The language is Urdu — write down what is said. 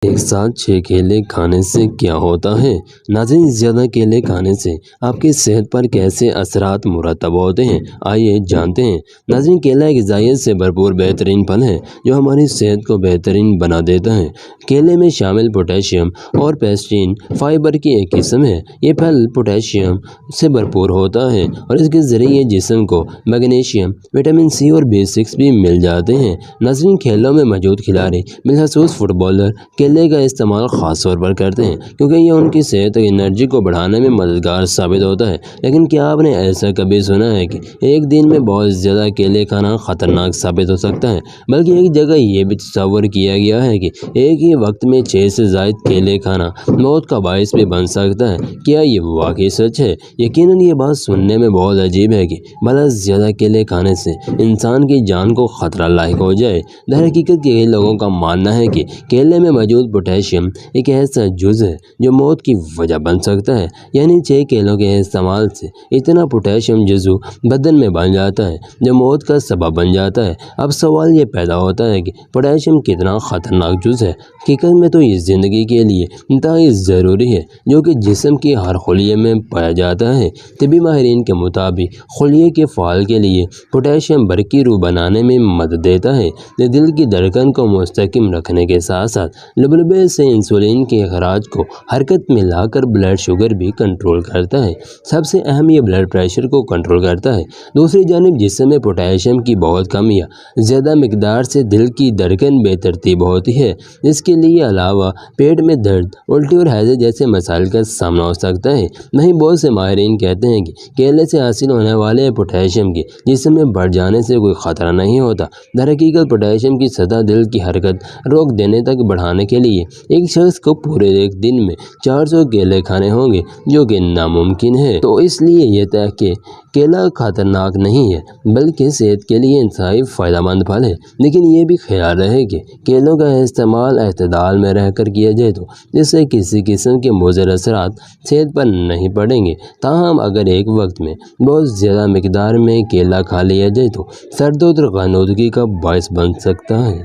ایک ساتھ 6 کیلے کھانے سے کیا ہوتا ہے؟ ناظرین، زیادہ کیلے کھانے سے آپ کی صحت پر کیسے اثرات مرتب ہوتے ہیں، آئیے جانتے ہیں۔ ناظرین، کیلا غذائیت سے بھرپور بہترین پھل ہے جو ہماری صحت کو بہترین بنا دیتا ہے۔ کیلے میں شامل پوٹاشیم اور پیسٹین فائبر کی ایک قسم ہے۔ یہ پھل پوٹاشیم سے بھرپور ہوتا ہے اور اس کے ذریعے جسم کو میگنیشیم، وٹامن سی اور B6 بھی مل جاتے ہیں۔ ناظرین، کھیلوں میں موجود کھلاڑی، بالخصوص فٹ بالر، کیلے کا استعمال خاص طور پر کرتے ہیں کیونکہ یہ ان کی صحت اور انرجی کو بڑھانے میں مددگار ثابت ہوتا ہے۔ لیکن کیا آپ نے ایسا کبھی سنا ہے کہ ایک دن میں بہت زیادہ کیلے کھانا خطرناک ثابت ہو سکتا ہے؟ بلکہ ایک جگہ یہ بھی تصور کیا گیا ہے کہ ایک ہی وقت میں 6 سے زائد کیلے کھانا موت کا باعث بھی بن سکتا ہے۔ کیا یہ واقعی سچ ہے؟ یقیناً یہ بات سننے میں بہت عجیب ہے کہ بھلا زیادہ کیلے کھانے سے انسان کی جان کو خطرہ لاحق ہو جائے۔ درحقیقت کئی لوگوں کا ماننا ہے کہ کیلے میں موجود پوٹاشیم ایک ایسا جز ہے جو موت کی وجہ بن سکتا ہے۔ یعنی 6 کیلوں کے استعمال سے اتنا پوٹاشیم جزو بدن میں بن جاتا ہے جو موت کا سبب بن جاتا ہے۔ اب سوال یہ پیدا ہوتا ہے کہ پوٹاشیم کتنا خطرناک جز ہے؟ حقیقت میں تو یہ زندگی کے لیے انتہائی ضروری ہے جو کہ جسم کی ہر خلیے میں پایا جاتا ہے۔ طبی ماہرین کے مطابق خلیے کے فعال کے لیے پوٹاشیم برقی روح بنانے میں مدد دیتا ہے۔ یہ دل کی دھڑکن کو مستحکم رکھنے کے ساتھ ساتھ لبلبے سے انسولین کے اخراج کو حرکت میں لا کر بلڈ شوگر بھی کنٹرول کرتا ہے۔ سب سے اہم، یہ بلڈ پریشر کو کنٹرول کرتا ہے۔ دوسری جانب جسم میں پوٹاشیم کی بہت کم یا زیادہ مقدار سے دل کی دھڑکن بے ترتیب ہوتی ہے، جس کے لیے علاوہ پیٹ میں درد، الٹی اور ہیضے جیسے مسائل کا سامنا ہو سکتا ہے۔ وہیں بہت سے ماہرین کہتے ہیں کہ کیلے سے حاصل ہونے والے پوٹاشیم کے جسم میں بڑھ جانے سے کوئی خطرہ نہیں ہوتا۔ درحقیقت پوٹاشیم کی سطح دل کی حرکت روک دینے تک بڑھانے کے لیے ایک شخص کو پورے ایک دن میں 400 کیلے کھانے ہوں گے، جو کہ ناممکن ہے۔ تو اس لیے یہ طے کہ کیلا خطرناک نہیں ہے بلکہ صحت کے لیے انتہائی فائدہ مند پھل ہے۔ لیکن یہ بھی خیال رہے کہ کیلوں کا استعمال اعتدال میں رہ کر کیا جائے تو جس سے کسی قسم کے مضر اثرات صحت پر نہیں پڑیں گے۔ تاہم اگر ایک وقت میں بہت زیادہ مقدار میں کیلا کھا لیا جائے تو سر درد اور غنودگی کا باعث بن سکتا ہے۔